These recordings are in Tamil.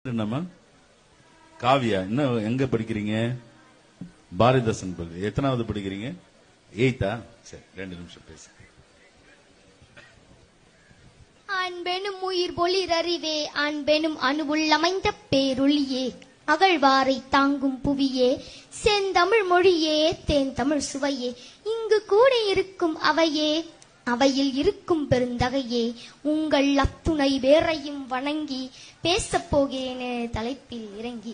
நம்ம காவியா இன்னும் எங்க படிக்கிறீங்க? பாரதிதாசன் எத்தனாவது படிக்கிறீங்க? 8ஆ? சரி, 2 நிமிஷம் பேச. அன்பெனும் உயிர் ஒளிர் அறிவே, அன்பெனும் அணுவுள் அமைந்த பேரொளியே, அகழ்வாரை தாங்கும் புவியே, செந்தமிழ் மொழியே, தேன் தமிழ் சுவையே, இங்கு கூட இருக்கும் அவையே, அவையில் இருக்கும் பெருந்தகையே, உங்கள் அத்துணை வேறையும் வணங்கி பேசப் போகிறேன் தலைப்பில் இறங்கி.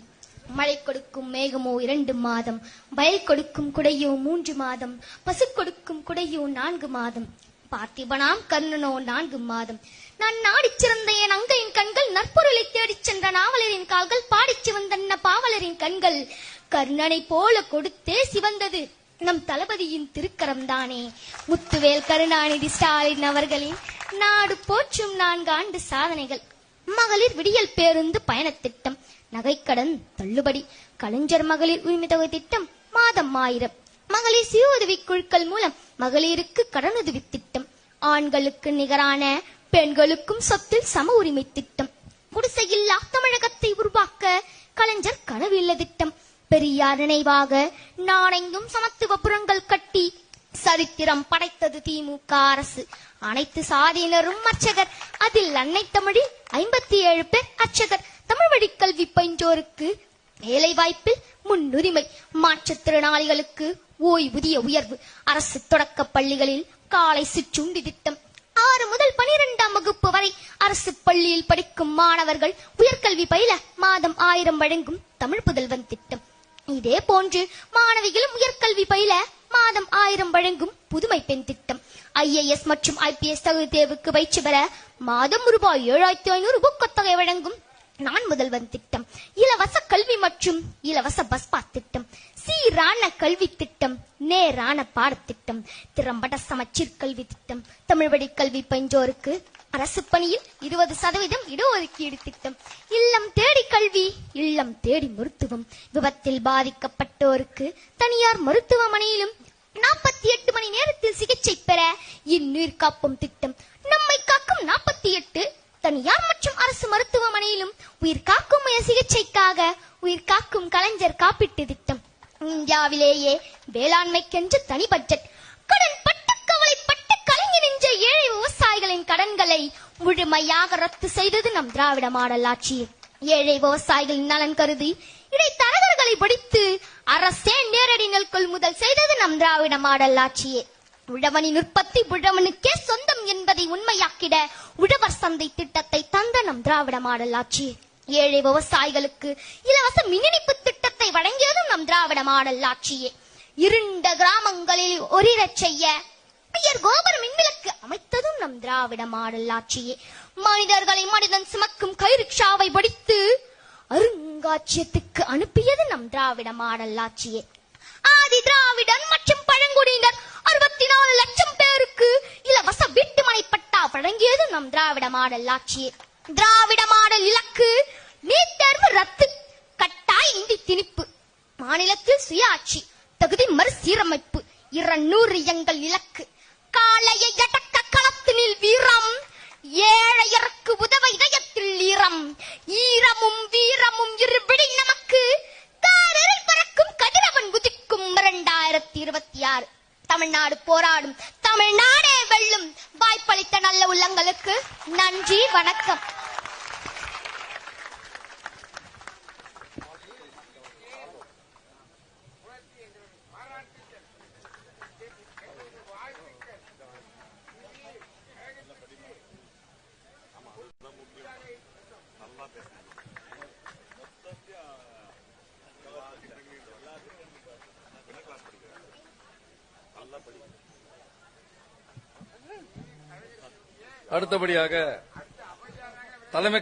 மழை கொடுக்கும் மேகமோ 2 மாதம், வயல் கொடுக்கும் குடையோ 3 மாதம், பசு கொடுக்கும் குடையோ 4 மாதம், பார்த்திபனாம் கர்ணனோ 4 மாதம். நான் நாடிச் சிறந்த என் அங்கையின் கண்கள், நற்பொருளை தேடிச் சென்ற நாவலரின் கால்கள், பாடிச் சிவந்தன்ன பாவலரின் கண்கள், கர்ணனை போல கொடுத்தே சிவந்தது நம் தளபதியின் திருக்கரம் தானே. முத்துவேல் கருணாநிதி ஸ்டாலின் அவர்களின் நாடு போற்றும் 4 ஆண்டு சாதனைகள். மகளிர் விடியல் பேருந்து பயணத் திட்டம், நகைக்கடன் தள்ளுபடி, கலைஞர் மகளிர் உரிமை தொகை திட்டம், மாதம் 1000, மகளிர் சுய உதவி குழுக்கள் மூலம் மகளிருக்கு கடனுதவி திட்டம், ஆண்களுக்கு நிகரான பெண்களுக்கும் சொத்தில் சம உரிமை திட்டம், குடிசையில்லா தமிழகத்தை உருவாக்க கலைஞர் கனவு இல்ல திட்டம், பெரியார் நினைவாக நாடெங்கும் சமத்துவபுரங்கள் கட்டி சரித்திரம் படைத்தது திமுக அரசு. அனைத்து சாதியினரும் அர்ச்சகர், அதில் அன்னை தமிழில் 57 பேர் அர்ச்சகர். தமிழ் வழி கல்வி பயின்றோருக்கு வேலை வாய்ப்பில் முன்னுரிமை, மாற்றுத்திறனாளிகளுக்கு ஓய்வூதிய உயர்வு, அரசு தொடக்க பள்ளிகளில் காலை சிற்றுண்டி திட்டம், 6 முதல் 12ஆம் வகுப்பு வரை அரசு பள்ளியில் படிக்கும் மாணவர்கள் உயர்கல்வி பயில மாதம் 1000 வழங்கும் தமிழ் புதல்வன் திட்டம். இதே போன்று மாணவிகளும் உயர்கல்வி பயில மாதம் 1000 வழங்கும் புதுமை பெண் திட்டம். IAS மற்றும் IPS தகுதி தேர்வுக்கு பயிற்சி பெற மாதம் ரூபாய் 7500 ஊக்கத்தொகை வழங்கும் நான் முதல்வன் திட்டம். இலவச கல்வி மற்றும் இலவச பஸ் பாஸ் திட்டம், சீரான கல்வி திட்டம், நேரான பாடத்திட்டம், திறம்பட சமச்சீர் கல்வி திட்டம், தமிழ் வழி கல்வி பயின்றோருக்கு அரசு பணியில் 20% இடஒதுக்கீடு திட்டம், இல்லம் தேடி கல்வி, இல்லம் தேடி மருத்துவம், விபத்தில் பாதிக்கப்பட்டோருக்கு தனியார் மருத்துவமனையிலும் 48 மணி நேரத்தில் சிகிச்சை பெற இன்னுயிர் காப்பும் திட்டம், நம்மை காக்கும் 48 தனியார் மற்றும் அரசு மருத்துவமனையிலும் உயிர் காக்கும் சிகிச்சைக்காக உயிர் காக்கும் கலைஞர் காப்பீட்டு திட்டம், இந்தியாவிலேயே வேளாண்மைக்கென்று தனி பட்ஜெட், கடன் பட்டு கவலைப்பட்டு கலைஞர் என்ற ஏழை விவசாயிகளின் கடன்களை முழுமையாக ரத்து செய்தது நம் திராவிட மாடல் ஆட்சி. ஏழை விவசாயிகளின் நலன் கருதி இடைத்தரகர்களை படித்து அரசே நேரடி நெல் கொள்முதல் செய்தது நம் திராவிட மாடல் ஆட்சியே. உழவனின் உற்பத்தி உழவனுக்கே சொந்தம் என்பதை உண்மையாக்கிட உழவர் சந்தை திட்டத்தை தந்த நம் திராவிட மாடல் ஆட்சி. ஏழை விவசாயிகளுக்கு இலவச மின்னிணைப்பு திட்டத்தை வழங்கியதும் நம் திராவிட மாடல் ஆட்சியே. இருண்ட கிராமங்களில் ஒளிரச் செய்ய உயர் கோபுர மின்விளக்கு அமைத்ததும் நம் திராவிட மாடல் ஆட்சியே. மனிதர்களை மனிதன் சுமக்கும் கைரிக்ஷாவை படித்து அருங்காட்சியத்துக்கு அனுப்பியது நம் திராவிட மாடல் ஆட்சியே. ஆதி திராவிடன் மற்றும் பழங்குடியினர் 64 லட்சம் பேருக்கு இலவச வீட்டுமனை பட்டா வழங்கியது நம் திராவிட மாடல் ஆட்சியே. திராவிட மாடல் இலக்கு நீட் தேர்வு ரத்து, கட்டாய இந்தி திணிப்பு, மாநிலத்தில் சுயாட்சி, தகுதி மறுசீரமைப்பு 200 எங்கள் இலக்கு, காளையை அடக்க களத்தினில் வீரம், ஏழையருக்கு உதவ இதயத்தில் ஈரம், ஈரமும் வீரமும் இருபிடி நமக்கு, காரில் பறக்கும் கதிரவன் உதிக்கும் 2026. தமிழ்நாடு போராடும், தமிழ்நாடே வெல்லும். வாய்ப்பளித்த நல்ல உள்ளங்களுக்கு நன்றி, வணக்கம். அடுத்தபடியாக தலைமை